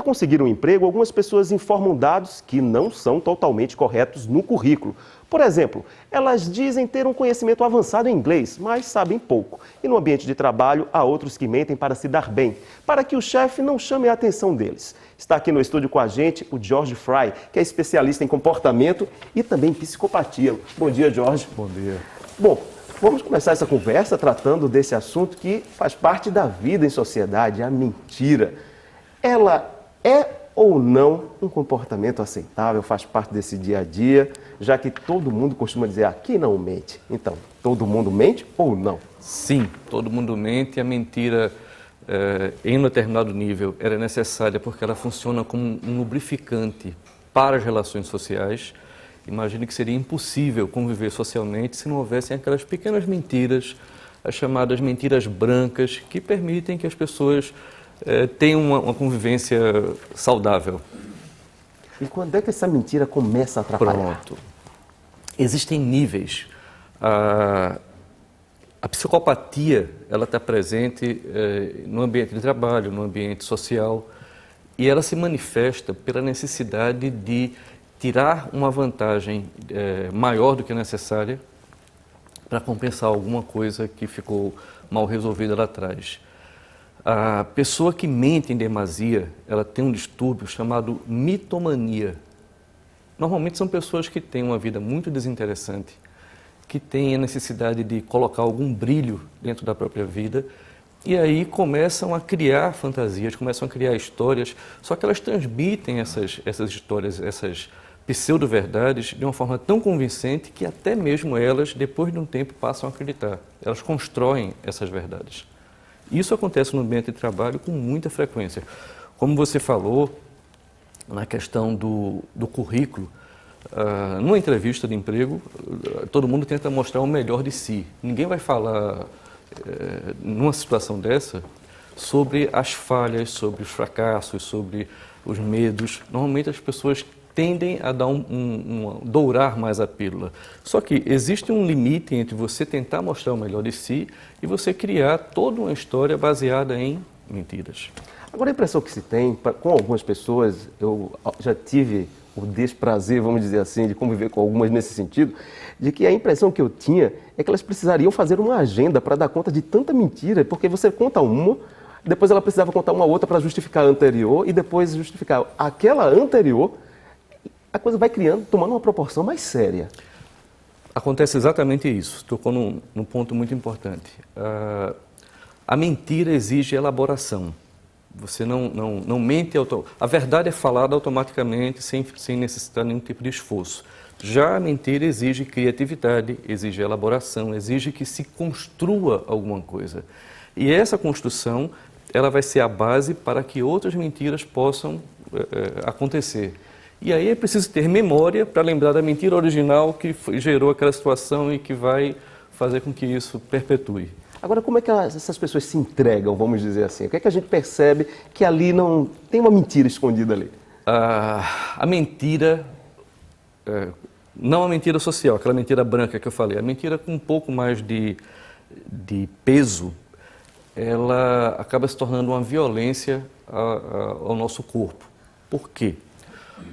conseguir um emprego, algumas pessoas informam dados que não são totalmente corretos no currículo. Por exemplo, elas dizem ter um conhecimento avançado em inglês, mas sabem pouco. E no ambiente de trabalho, há outros que mentem para se dar bem, para que o chefe não chame a atenção deles. Está aqui no estúdio com a gente o George Fry, que é especialista em comportamento e também em psicopatia. Bom dia, George. Bom dia. Bom, vamos começar essa conversa tratando desse assunto que faz parte da vida em sociedade, a mentira. Ela é ou não um comportamento aceitável, faz parte desse dia a dia, já que todo mundo costuma dizer, aqui não mente. Então, todo mundo mente ou não? Sim, todo mundo mente. A mentira, em um determinado nível, era necessária porque ela funciona como um lubrificante para as relações sociais. Imagine que seria impossível conviver socialmente se não houvessem aquelas pequenas mentiras, as chamadas mentiras brancas, que permitem que as pessoas tenham uma convivência saudável. E quando é que essa mentira começa a atrapalhar? Pronto. Existem níveis. A psicopatia, ela está presente no ambiente de trabalho, no ambiente social, e ela se manifesta pela necessidade de tirar uma vantagem maior do que a necessária para compensar alguma coisa que ficou mal resolvida lá atrás. A pessoa que mente em demasia, ela tem um distúrbio chamado mitomania. Normalmente são pessoas que têm uma vida muito desinteressante, que têm a necessidade de colocar algum brilho dentro da própria vida, e aí começam a criar fantasias, começam a criar histórias, só que elas transmitem essas histórias, essas pseudo-verdades, de uma forma tão convincente que até mesmo elas, depois de um tempo, passam a acreditar. Elas constroem essas verdades. Isso acontece no ambiente de trabalho com muita frequência. Como você falou, na questão do currículo, numa entrevista de emprego, todo mundo tenta mostrar o melhor de si. Ninguém vai falar, numa situação dessa, sobre as falhas, sobre os fracassos, sobre os medos. Normalmente as pessoas tendem a dar dourar mais a pílula. Só que existe um limite entre você tentar mostrar o melhor de si e você criar toda uma história baseada em mentiras. Agora, a impressão que se tem com algumas pessoas, eu já tive o desprazer, vamos dizer assim, de conviver com algumas nesse sentido, de que a impressão que eu tinha é que elas precisariam fazer uma agenda para dar conta de tanta mentira, porque você conta uma, depois ela precisava contar uma outra para justificar a anterior e depois justificar aquela anterior. A coisa vai criando, tomando uma proporção mais séria. Acontece exatamente isso. Tocou num ponto muito importante. A mentira exige elaboração. Você não mente... A verdade é falada automaticamente, sem necessitar nenhum tipo de esforço. Já a mentira exige criatividade, exige elaboração, exige que se construa alguma coisa. E essa construção, ela vai ser a base para que outras mentiras possam acontecer. E aí é preciso ter memória para lembrar da mentira original que gerou aquela situação e que vai fazer com que isso perpetue. Agora, como é que essas pessoas se entregam, vamos dizer assim? O que é que a gente percebe que ali não tem uma mentira escondida ali? A mentira, não a mentira social, aquela mentira branca que eu falei, a mentira com um pouco mais de peso, ela acaba se tornando uma violência ao nosso corpo. Por quê?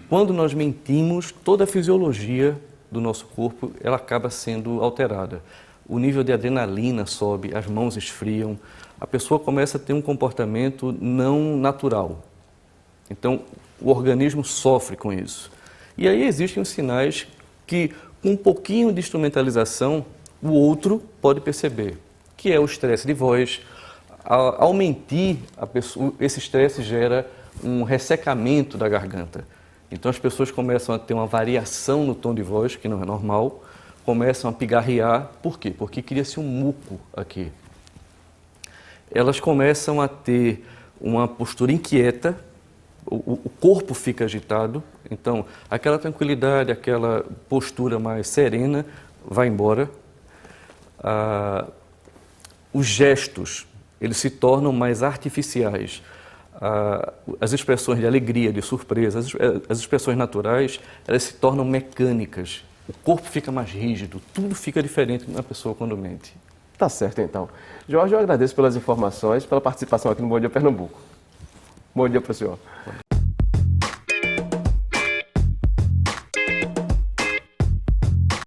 Quando nós mentimos, toda a fisiologia do nosso corpo ela acaba sendo alterada. O nível de adrenalina sobe, as mãos esfriam, a pessoa começa a ter um comportamento não natural. Então, o organismo sofre com isso. E aí existem os sinais que, com um pouquinho de instrumentalização, o outro pode perceber, que é o estresse de voz. Ao mentir, esse estresse gera um ressecamento da garganta. Então as pessoas começam a ter uma variação no tom de voz, que não é normal, começam a pigarrear. Por quê? Porque cria-se um muco aqui. Elas começam a ter uma postura inquieta, o corpo fica agitado, então aquela tranquilidade, aquela postura mais serena vai embora. Os gestos, eles se tornam mais artificiais. As expressões de alegria, de surpresa, as expressões naturais, elas se tornam mecânicas. O corpo fica mais rígido, tudo fica diferente na pessoa quando mente. Tá certo, então. Jorge, eu agradeço pelas informações, pela participação aqui no Bom Dia Pernambuco. Bom dia para o senhor.